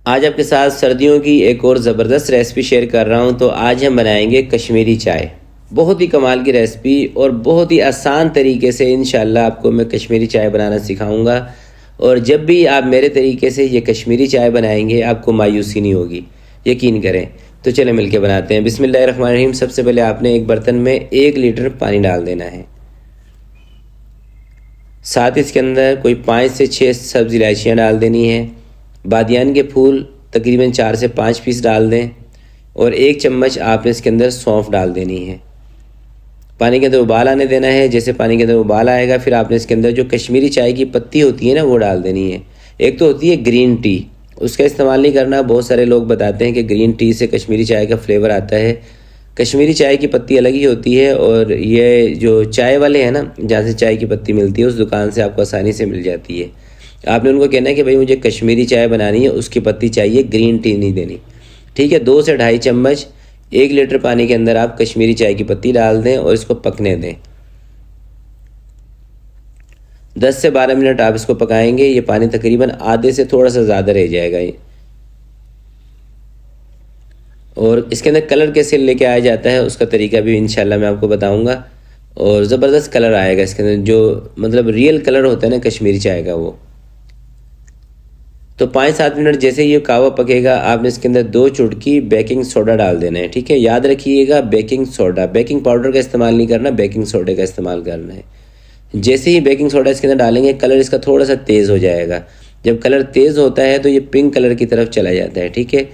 आज आपके साथ सर्दियों की एक और ज़बरदस्त रेसिपी शेयर कर रहा हूँ। तो आज हम बनाएंगे कश्मीरी चाय। बहुत ही कमाल की रेसिपी और बहुत ही आसान तरीके से इंशाल्लाह आपको मैं कश्मीरी चाय बनाना सिखाऊंगा। और जब भी आप मेरे तरीके से ये कश्मीरी चाय बनाएंगे आपको मायूसी नहीं होगी, यकीन करें। तो चले मिलके बनाते हैं। बिस्मिल्लाहिर्रहमानिर्रहीम। सबसे पहले आपने एक बर्तन में 1 लीटर पानी डाल देना है। साथ इसके अंदर कोई 5 से 6 सब्ज़ इलायचियाँ डाल देनी है। बादियान के फूल तकरीबन 4 से 5 पीस डाल दें। और 1 चम्मच आपने इसके अंदर सौंफ डाल देनी है। पानी के अंदर उबाल आने देना है। जैसे पानी के अंदर उबाल आएगा फिर आपने इसके अंदर जो कश्मीरी चाय की पत्ती होती है ना वो डाल देनी है। एक तो होती है ग्रीन टी, उसका इस्तेमाल नहीं करना। बहुत सारे लोग बताते हैं कि ग्रीन टी से कश्मीरी चाय का फ्लेवर आता है। कश्मीरी चाय की पत्ती अलग ही होती है। और ये जो चाय वाले हैं ना, जहाँ से चाय की पत्ती मिलती है उस दुकान से आपको आसानी से मिल जाती है। आपने उनको कहना है कि भाई मुझे कश्मीरी चाय बनानी है, उसकी पत्ती चाहिए, ग्रीन टी नहीं देनी। ठीक है। 2 से 2.5 चम्मच 1 लीटर पानी के अंदर आप कश्मीरी चाय की पत्ती डाल दें और इसको पकने दें। 10 से 12 मिनट आप इसको पकाएंगे। ये पानी तकरीबन आधे से थोड़ा सा ज़्यादा रह जाएगा ये। और इसके अंदर कलर कैसे लेके आया जाता है उसका तरीका भी इंशाल्लाह मैं आपको बताऊंगा। और ज़बरदस्त कलर आएगा इसके अंदर, जो मतलब रियल कलर होता है ना कश्मीरी चाय का वो। तो 5-7 मिनट जैसे ये कावा पकेगा आपने इसके अंदर 2 चुटकी बेकिंग सोडा डाल देना है। ठीक है। याद रखिएगा बेकिंग सोडा, बेकिंग पाउडर का इस्तेमाल नहीं करना, बेकिंग सोडे का इस्तेमाल करना है। जैसे ही बेकिंग सोडा इसके अंदर डालेंगे कलर इसका थोड़ा सा तेज़ हो जाएगा। जब कलर तेज़ होता है तो ये पिंक कलर की तरफ चला जाता है। ठीक है।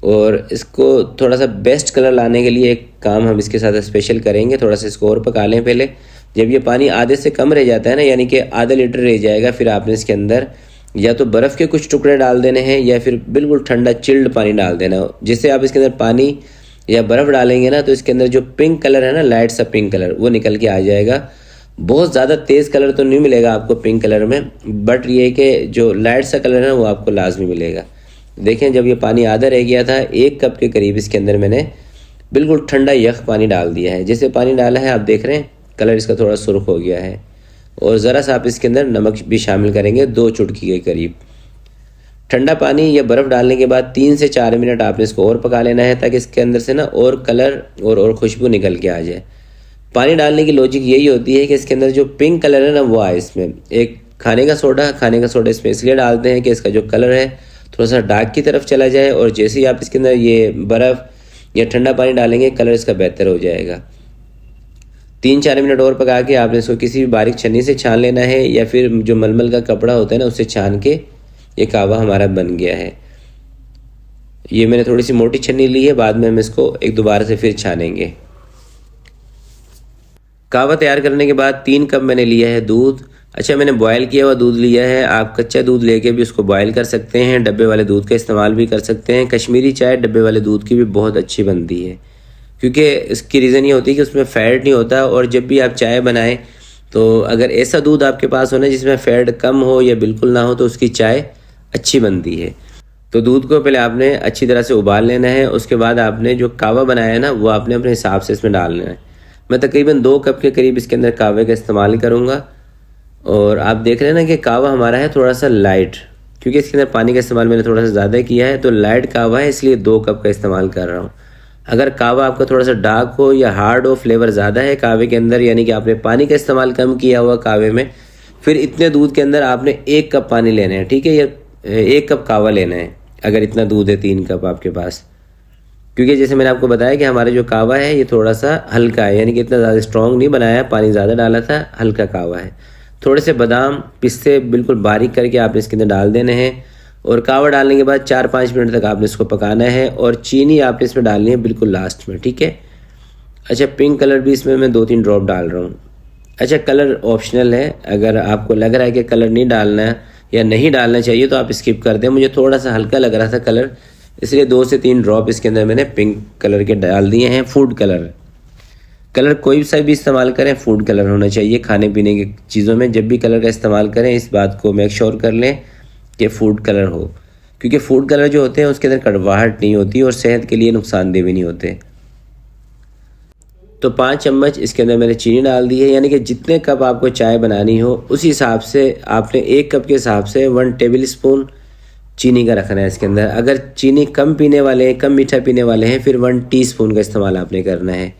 और इसको थोड़ा सा बेस्ट कलर लाने के लिए एक काम हम इसके साथ स्पेशल करेंगे। थोड़ा सा इसको और पका लें पहले। जब ये पानी आधे से कम रह जाता है ना, यानी कि आधा लीटर रह जाएगा, फिर आपने इसके अंदर या तो बर्फ़ के कुछ टुकड़े डाल देने हैं या फिर बिल्कुल ठंडा चिल्ड पानी डाल देना। जिससे आप इसके अंदर पानी या बर्फ़ डालेंगे ना तो इसके अंदर जो पिंक कलर है ना, लाइट सा पिंक कलर, वो निकल के आ जाएगा। बहुत ज़्यादा तेज़ कलर तो नहीं मिलेगा आपको पिंक कलर में, बट ये कि जो लाइट सा कलर है ना वो आपको लाजमी मिलेगा। देखें जब ये पानी आधा रह गया था, 1 कप के करीब इसके अंदर मैंने बिल्कुल ठंडा यख पानी डाल दिया है। जैसे पानी डाला है आप देख रहे हैं कलर इसका थोड़ा सुर्ख हो गया है। और ज़रा सा आप इसके अंदर नमक भी शामिल करेंगे, 2 चुटकी के करीब। ठंडा पानी या बर्फ़ डालने के बाद 3 से 4 मिनट आपने इसको और पका लेना है ताकि इसके अंदर से ना और कलर और खुशबू निकल के आ जाए। पानी डालने की लॉजिक यही होती है कि इसके अंदर जो पिंक कलर है ना वो आए। इसमें एक खाने का सोडा इसमें इसलिए डालते हैं कि इसका जो कलर है थोड़ा सा डार्क की तरफ चला जाए। और जैसे ही आप इसके अंदर ये बर्फ़ या ठंडा पानी डालेंगे कलर इसका बेहतर हो जाएगा। 3-4 मिनट और पका के आपने इसको किसी भी बारीक छन्नी से छान लेना है या फिर जो मलमल का कपड़ा होता है ना उससे छान के। ये कावा हमारा बन गया है। ये मैंने थोड़ी सी मोटी छन्नी ली है, बाद में हम इसको एक दोबारा से फिर छानेंगे। कावा तैयार करने के बाद 3 कप मैंने लिया है दूध। अच्छा, मैंने बॉयल किया हुआ दूध लिया है। आप कच्चा दूध लेके भी उसको बॉयल कर सकते हैं, डब्बे वाले दूध का इस्तेमाल भी कर सकते हैं। कश्मीरी चाय डब्बे वाले दूध की भी बहुत अच्छी बनती है, क्योंकि इसकी रीज़न ये होती है कि उसमें फ़ैट नहीं होता। और जब भी आप चाय बनाएं तो अगर ऐसा दूध आपके पास हो ना जिसमें फ़ैट कम हो या बिल्कुल ना हो तो उसकी चाय अच्छी बनती है। तो दूध को पहले आपने अच्छी तरह से उबाल लेना है। उसके बाद आपने जो कावा बनाया है ना वो आपने अपने हिसाब से इसमें डालना है। मैं तकरीबन 2 कप के करीब इसके अंदर कावे का इस्तेमाल करूँगा। और आप देख रहे हैं ना कि कावा हमारा है थोड़ा सा लाइट, क्योंकि इसके अंदर पानी का इस्तेमाल मैंने थोड़ा सा ज़्यादा किया है, तो लाइट कावा है इसलिए 2 कप का इस्तेमाल कर रहा हूँ। अगर कावा आपका थोड़ा सा डार्क हो या हार्ड हो, फ्लेवर ज़्यादा है कावे के अंदर, यानी कि आपने पानी का इस्तेमाल कम किया हुआ कावे में, फिर इतने दूध के अंदर आपने 1 कप पानी लेना है। ठीक है। या 1 कप कावा लेना है अगर इतना दूध है 3 कप आपके पास। क्योंकि जैसे मैंने आपको बताया कि हमारा जो कावा है ये थोड़ा सा हल्का है, यानी कि इतना ज़्यादा स्ट्रॉन्ग नहीं बनाया, पानी ज़्यादा डाला था, हल्का कावा है। थोड़े से बादाम पिस्ते बिल्कुल बारीक करके आपने इसके अंदर डाल देने हैं। और कावा डालने के बाद 4-5 मिनट तक आपने इसको पकाना है। और चीनी आपने इसमें डालनी है बिल्कुल लास्ट में। ठीक है। अच्छा, पिंक कलर भी इसमें मैं 2-3 ड्रॉप डाल रहा हूँ। अच्छा, कलर ऑप्शनल है, अगर आपको लग रहा है कि कलर नहीं डालना है या नहीं डालना चाहिए तो आप स्किप कर दें। मुझे थोड़ा सा हल्का लग रहा था कलर, इसलिए 2 से 3 ड्रॉप इसके अंदर मैंने पिंक कलर के डाल दिए हैं। फूड कलर, कलर कोई सा भी इस्तेमाल करें, फूड कलर होना चाहिए। खाने पीने की चीज़ों में जब भी कलर का इस्तेमाल करें इस बात को मेक श्योर कर लें कि फूड कलर हो, क्योंकि फूड कलर जो होते हैं उसके अंदर कड़वाहट नहीं होती और सेहत के लिए नुकसानदेह भी नहीं होते। तो 5 चम्मच इसके अंदर मैंने चीनी डाल दी है, यानी कि जितने कप आपको चाय बनानी हो उस हिसाब से आपने 1 कप के हिसाब से 1 टेबल स्पून चीनी का रखना है इसके अंदर। अगर चीनी कम पीने वाले हैं, कम मीठा पीने वाले हैं, फिर 1 टीस्पून का इस्तेमाल आपने करना है।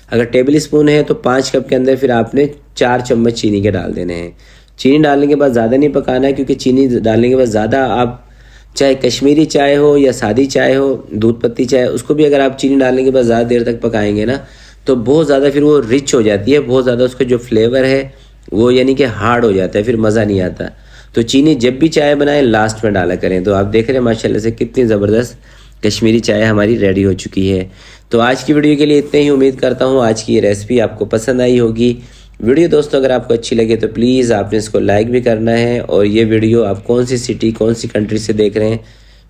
अगर टेबल स्पून है तो 5 कप के अंदर फिर आपने 4 चम्मच चीनी के डाल देने हैं। चीनी डालने के बाद ज़्यादा नहीं पकाना है, क्योंकि चीनी डालने के बाद ज़्यादा आप चाहे कश्मीरी चाय हो या सादी चाय हो, दूध पत्ती चाय, उसको भी अगर आप चीनी डालने के बाद ज़्यादा देर तक पकाएंगे ना तो बहुत ज़्यादा फिर वो रिच हो जाती है, बहुत ज़्यादा उसका जो फ्लेवर है वो यानी कि हार्ड हो जाता है, फिर मज़ा नहीं आता। तो चीनी जब भी चाय बनाएं लास्ट में डाला करें। तो आप देख रहे हैं माशाल्लाह से कितनी ज़बरदस्त कश्मीरी चाय हमारी रेडी हो चुकी है। तो आज की वीडियो के लिए इतने ही। उम्मीद करता हूँ आज की ये रेसिपी आपको पसंद आई होगी। वीडियो दोस्तों अगर आपको अच्छी लगे तो प्लीज़ आपने इसको लाइक भी करना है, और ये वीडियो आप कौन सी सिटी कौन सी कंट्री से देख रहे हैं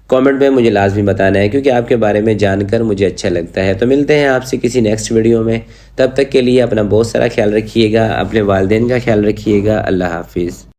कमेंट में मुझे लाजमी बताना है, क्योंकि आपके बारे में जानकर मुझे अच्छा लगता है। तो मिलते हैं आपसे किसी नेक्स्ट वीडियो में, तब तक के लिए अपना बहुत सारा ख्याल रखिएगा, अपने वालिदैन का ख्याल रखिएगा। अल्लाह हाफिज़।